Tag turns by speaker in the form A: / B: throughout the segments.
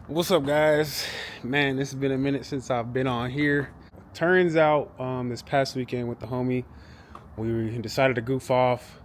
A: What's up, guys? Man, this has been a minute since I've been on here. Turns out, this past weekend with the homie, we decided to goof off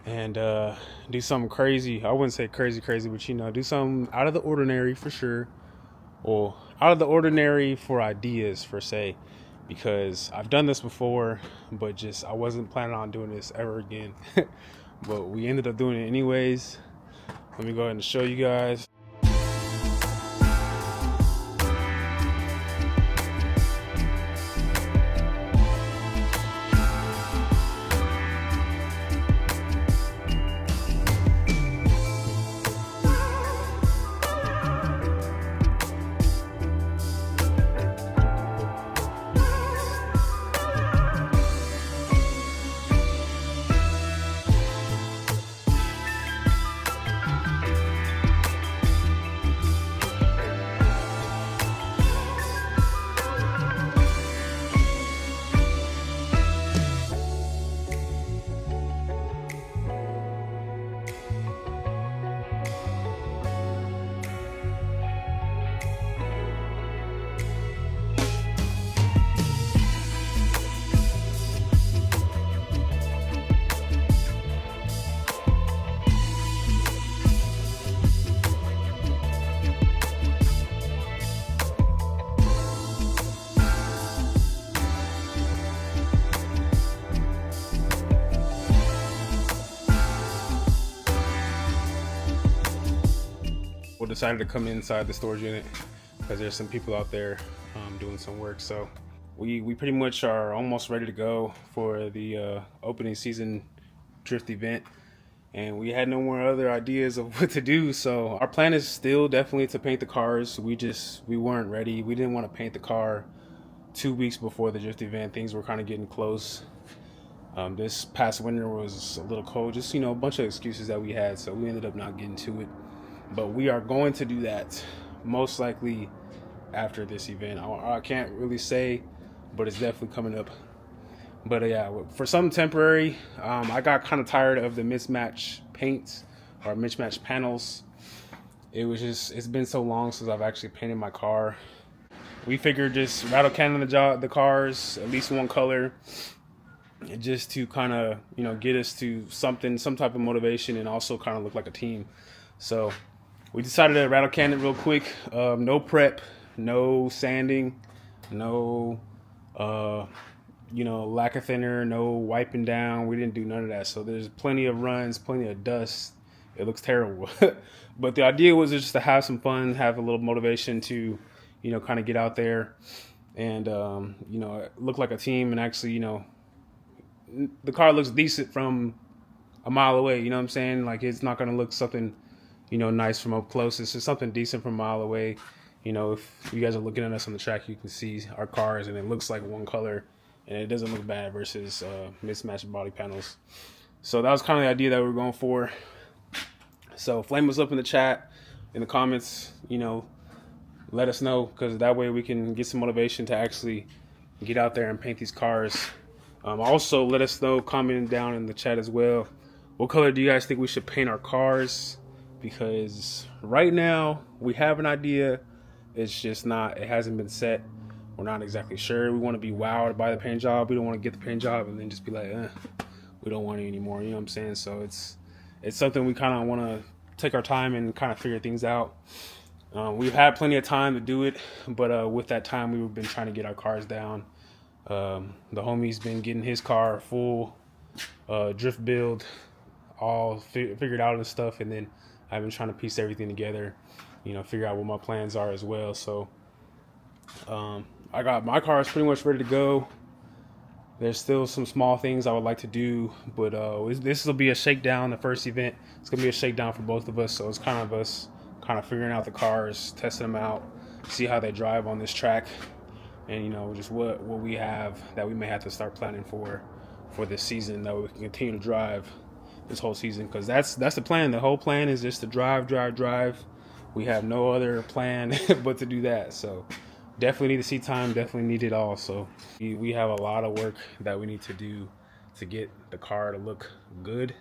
A: and do something crazy. I wouldn't say crazy, but do something out of the ordinary for sure. Or out of the ordinary for ideas, per se, because I've done this before, but just I wasn't planning on doing this ever again. But we ended up doing it anyways. Let me go ahead and show you guys. We decided to come inside the storage unit because there's some people out there doing some work. So we pretty much are almost ready to go for the opening season drift event, and we had no more other ideas of what to do. So our plan is still definitely to paint the cars. We weren't ready. We didn't want to paint the car 2 weeks before the drift event. Things were kind of getting close. This past winter was a little cold, just a bunch of excuses that we had, so we ended up not getting to it. But we are going to do that most likely after this event. I can't really say, but it's definitely coming up. But yeah, for something temporary, I got kind of tired of the mismatch paints or mismatch panels. It's been so long since I've actually painted my car. We figured just rattle cannon the cars, at least one color, just to kind of get us to some type of motivation, and also kind of look like a team. So we decided to rattle can it real quick. No prep, no sanding, no lacquer thinner, no wiping down. We didn't do none of that. So there's plenty of runs, plenty of dust. It looks terrible. But the idea was just to have some fun, have a little motivation to kind of get out there and look like a team. And actually, the car looks decent from a mile away. You know what I'm saying? Like, it's not going to look something nice from up close. It's just something decent from a mile away. If you guys are looking at us on the track, you can see our cars, and it looks like one color, and it doesn't look bad versus mismatched body panels. So that was kind of the idea that we were going for. So flame us up in the chat, in the comments. Let us know, because that way we can get some motivation to actually get out there and paint these cars. Also, let us know, commenting down in the chat as well, what color do you guys think we should paint our cars? Because right now we have an idea, it hasn't been set. We're not exactly sure. We want to be wowed by the paint job. We don't want to get the paint job and then just be like, we don't want it anymore. You know what I'm saying? So it's something we kind of want to take our time and kind of figure things out. We've had plenty of time to do it, but with that time, we've been trying to get our cars down. The homie's been getting his car full drift build, all figured out and stuff, and then I've been trying to piece everything together, figure out what my plans are as well. So I got my cars pretty much ready to go. There's still some small things I would like to do, but this will be a shakedown. The first event, it's gonna be a shakedown for both of us. So it's kind of us figuring out the cars, testing them out, see how they drive on this track, and just what we have that we may have to start planning for this season, that we can continue to drive this whole season, because that's the plan. The whole plan is just to drive. We have no other plan but to do that. So definitely need to see time, definitely need it all. So we have a lot of work that we need to do to get the car to look good.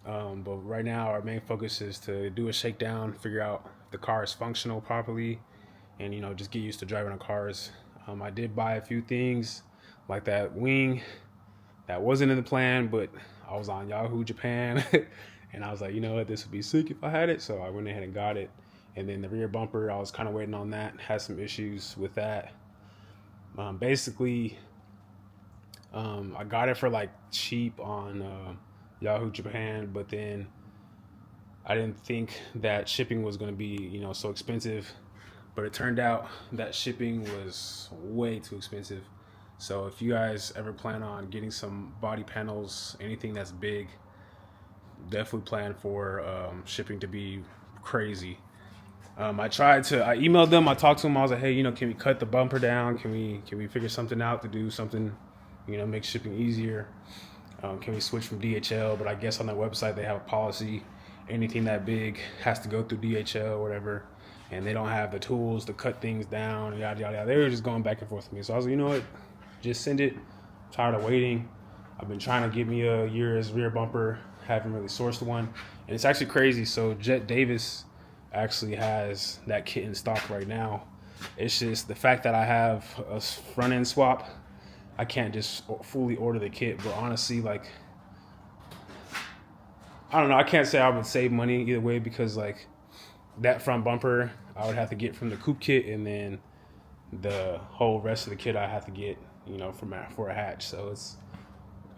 A: But right now our main focus is to do a shakedown, figure out the car is functional properly, and just get used to driving on cars. I did buy a few things like that wing that wasn't in the plan, but I was on Yahoo Japan and I was like, you know what, this would be sick if I had it. So I went ahead and got it. And then the rear bumper, I was kind of waiting on that. Had some issues with that. Basically, I got it for like cheap on Yahoo Japan, but then I didn't think that shipping was going to be, so expensive. But it turned out that shipping was way too expensive. So if you guys ever plan on getting some body panels, anything that's big, definitely plan for shipping to be crazy. I emailed them, I talked to them, I was like, hey, can we cut the bumper down? Can we figure something out to do something, make shipping easier? Can we switch from DHL? But I guess on their website they have a policy, anything that big has to go through DHL or whatever, and they don't have the tools to cut things down, yada, yada, yada. They were just going back and forth with me. So I was like, you know what? Just send it. I'm tired of waiting. I've been trying to get me a Urus rear bumper. Haven't really sourced one. And it's actually crazy. So Jet Davis actually has that kit in stock right now. It's just the fact that I have a front end swap, I can't just fully order the kit. But honestly, like, I don't know. I can't say I would save money either way, because like that front bumper I would have to get from the coupe kit, and then the whole rest of the kit I have to get, for a hatch. So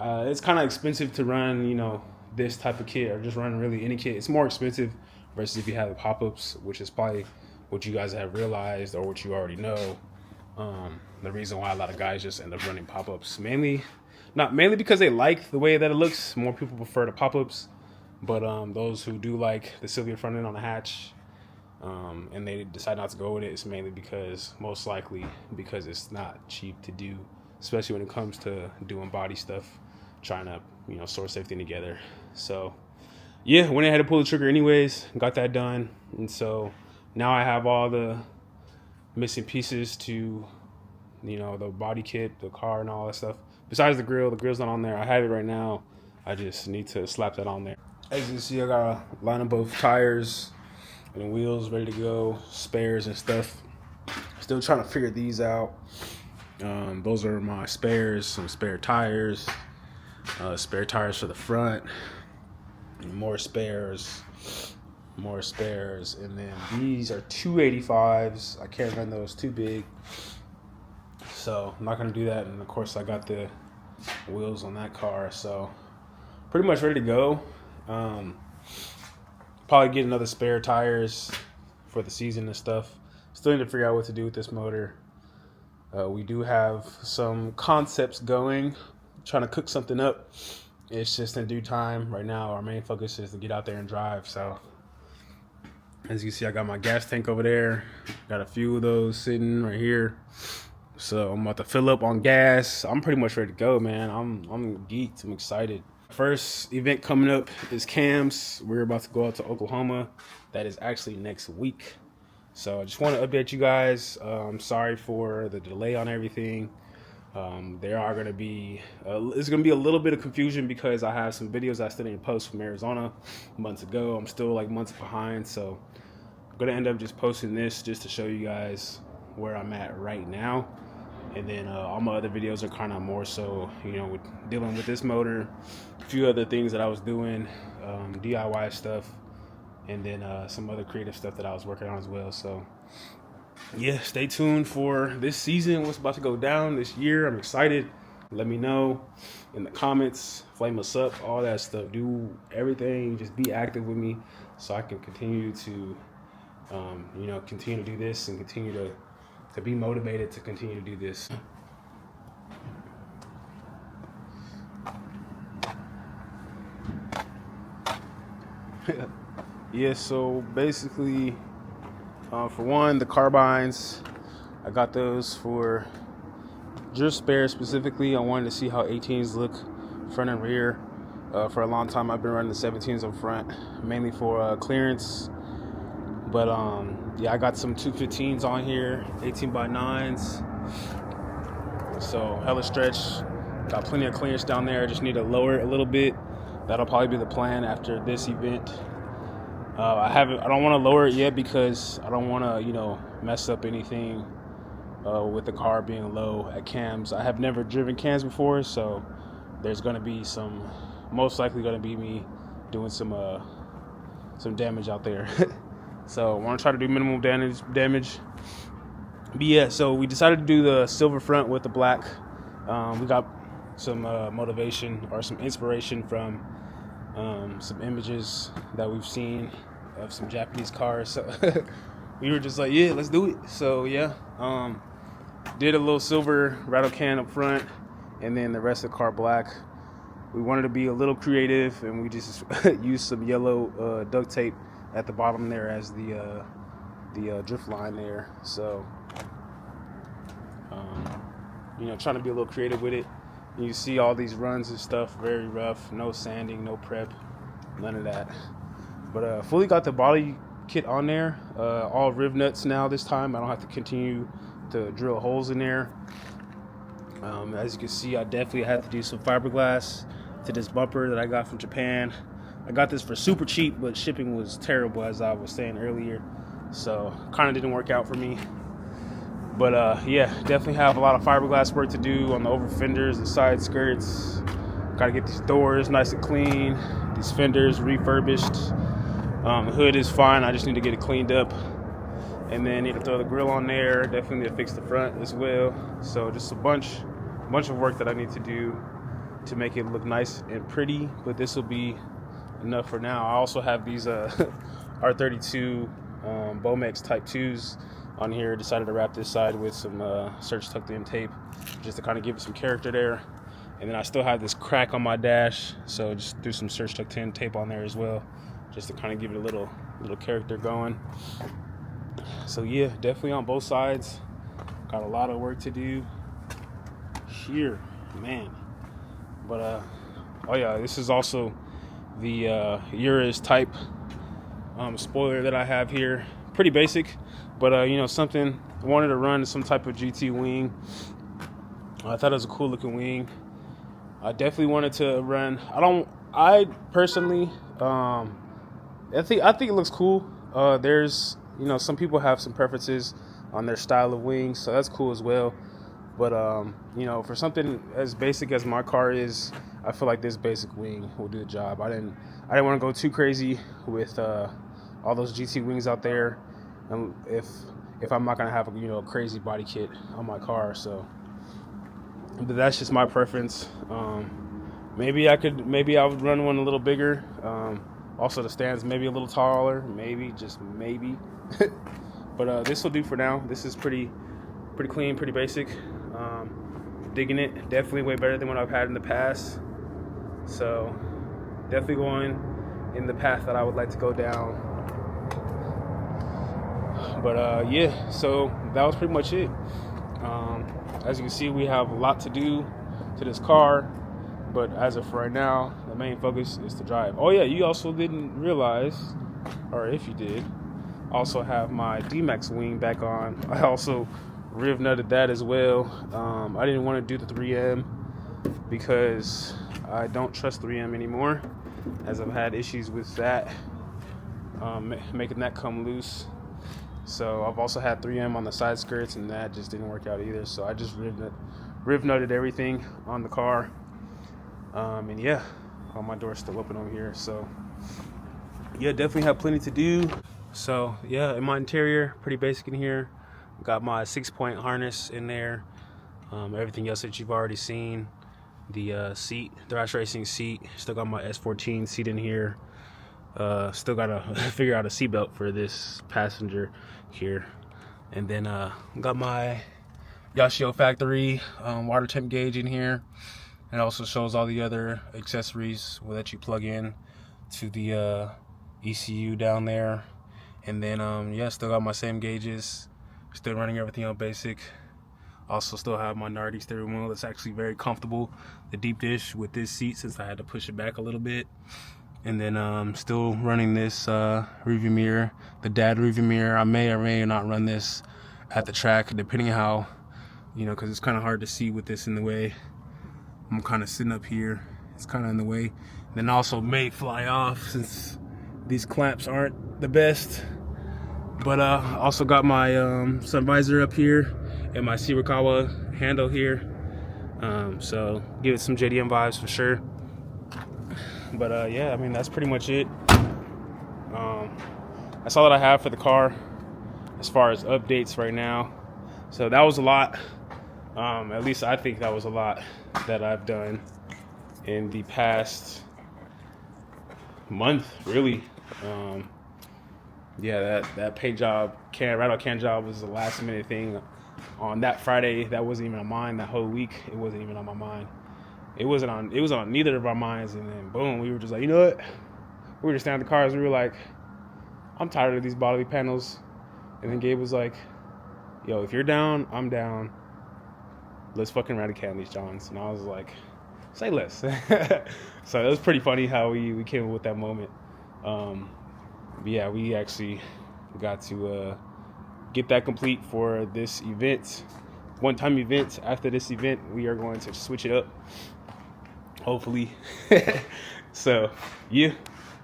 A: it's kind of expensive to run, this type of kit, or just run really any kit. It's more expensive versus if you have the pop-ups, which is probably what you guys have realized or what you already know. The reason why a lot of guys just end up running pop-ups, not mainly because they like the way that it looks. More people prefer the pop-ups, but those who do like the Sylvia front end on the hatch, and they decide not to go with it, it's mainly most likely because it's not cheap to do, especially when it comes to doing body stuff, trying to, source everything together. So yeah, went ahead and pulled the trigger anyways, got that done. And so now I have all the missing pieces to, the body kit, the car, and all that stuff. Besides the grill's not on there. I have it right now. I just need to slap that on there. As you can see, I got a lineup of tires and wheels ready to go, spares and stuff. Still trying to figure these out. Those are my spares, some spare tires for the front, and more spares, and then these are 285s. I can't run those too big, so I'm not gonna do that. And of course, I got the wheels on that car, so pretty much ready to go. Probably get another spare tires for the season and stuff. Still need to figure out what to do with this motor. We do have some concepts going, trying to cook something up. It's just in due time. Right now, our main focus is to get out there and drive. So as you can see, I got my gas tank over there. Got a few of those sitting right here. So I'm about to fill up on gas. I'm pretty much ready to go, man. I'm geeked. I'm excited. First event coming up is Cam's. We're about to go out to Oklahoma. That is actually next week. So I just want to update you guys. I'm sorry for the delay on everything. There are going to be, it's going to be a little bit of confusion because I have some videos I still need to post from Arizona months ago. I'm still like months behind. So I'm going to end up just posting this just to show you guys where I'm at right now. And then all my other videos are kind of more so, with dealing with this motor, a few other things that I was doing, DIY stuff, and then some other creative stuff that I was working on as well. So yeah, stay tuned for this season, what's about to go down this year. I'm excited. Let me know in the comments, flame us up, all that stuff. Do everything, just be active with me so I can continue to, continue to do this and continue to be motivated to continue to do this. Yeah, so basically, for one, the carbines, I got those for just spares specifically. I wanted to see how 18s look front and rear. For a long time, I've been running the 17s up front, mainly for clearance. But yeah, I got some 215s on here, 18x9s. So hella stretch. Got plenty of clearance down there. Just need to lower it a little bit. That'll probably be the plan after this event. I don't want to lower it yet because I don't want to, mess up anything with the car being low at cams. I have never driven cams before, so there's going to be most likely going to be me doing some damage out there. So I want to try to do minimum damage. But yeah, so we decided to do the silver front with the black. We got some motivation or some inspiration from some images that we've seen of some Japanese cars. So we were just like, yeah, let's do it. So yeah, did a little silver rattle can up front, and then the rest of the car black. We wanted to be a little creative, and we just used some yellow duct tape at the bottom there as the drift line there. So trying to be a little creative with it. And you see all these runs and stuff, very rough, no sanding, no prep, none of that. But fully got the body kit on there, all riv nuts now this time. I don't have to continue to drill holes in there. As you can see, I definitely had to do some fiberglass to this bumper that I got from Japan. I got this for super cheap, but shipping was terrible, as I was saying earlier. So kind of didn't work out for me. But yeah, definitely have a lot of fiberglass work to do on the over fenders, the side skirts. Got to get these doors nice and clean, these fenders refurbished. The hood is fine, I just need to get it cleaned up. And then need to throw the grill on there. Definitely need to fix the front as well. So just a bunch of work that I need to do to make it look nice and pretty. But this will be enough for now. I also have these R32 Bomex Type 2s on here. Decided to wrap this side with some Search tucked in tape just to kind of give it some character there. And then I still have this crack on my dash, so just do some Search tucked in tape on there as well, just to kind of give it a little character going. So yeah, definitely on both sides. Got a lot of work to do here, man. But oh yeah, this is also the Urus type spoiler that I have here. Pretty basic, but something I wanted to run some type of GT wing. I thought it was a cool looking wing. I definitely wanted to run. I personally, I think it looks cool. There's some people have some preferences on their style of wings, so that's cool as well. But for something as basic as my car is, I feel like this basic wing will do the job. I didn't want to go too crazy with all those GT wings out there, and if I'm not gonna have a crazy body kit on my car. So, but that's just my preference. Maybe I would run one a little bigger. Also, the stands maybe a little taller, just maybe. But this will do for now. This is pretty clean, pretty basic. Digging it. Definitely way better than what I've had in the past. So definitely going in the path that I would like to go down. But yeah, so that was pretty much it. As you can see, we have a lot to do to this car. But as of right now, the main focus is to drive. Oh yeah, you also didn't realize, or if you did, also have my D-Max wing back on. I also riv nutted that as well. I didn't want to do the 3M because I don't trust 3M anymore, as I've had issues with that, making that come loose. So I've also had 3M on the side skirts, and that just didn't work out either. So I just riv nutted everything on the car. And yeah, all my doors still open over here. So yeah, definitely have plenty to do. So yeah, in my interior, pretty basic in here. Got my 6-point harness in there. Everything else that you've already seen. The seat, Thrash Racing seat. Still got my S14 seat in here. Still gotta figure out a seatbelt for this passenger here. And then got my Yashio factory water temp gauge in here. It also shows all the other accessories that you plug in to the ECU down there. And then yeah, still got my same gauges. Still running everything on basic. Also still have my Nardi steering wheel. That's actually very comfortable. The deep dish with this seat, since I had to push it back a little bit. And then still running this rearview mirror, the dad rearview mirror. I may or may not run this at the track, depending on how, because it's kind of hard to see with this in the way. I'm kind of sitting up here. It's kind of in the way. Then also may fly off, since These clamps aren't the best, but also got my sun visor up here and my Shirakawa handle here. So give it some JDM vibes for sure. But yeah, I mean, that's pretty much it. That's all that I have for the car as far as updates right now. So that was a lot. At least I think that was a lot that I've done in the past month, really. Yeah, that paint job, rattle can job was the last minute thing on that Friday. That wasn't even on mine. That whole week, it wasn't even on my mind. It was on neither of our minds. And then boom, we were just like, you know what? We were just standing at the cars. We were like, I'm tired of these bodily panels. And then Gabe was like, yo, if you're down, I'm down. Let's fucking rattle can these Johns. And I was like, say less. So it was pretty funny how we came up with that moment. Yeah, we actually got to get that complete for this event. One-time event. After this event, we are going to switch it up. Hopefully. So, yeah,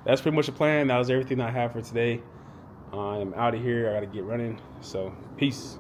A: that's pretty much the plan. That was everything I have for today. I'm out of here. I got to get running. So, peace.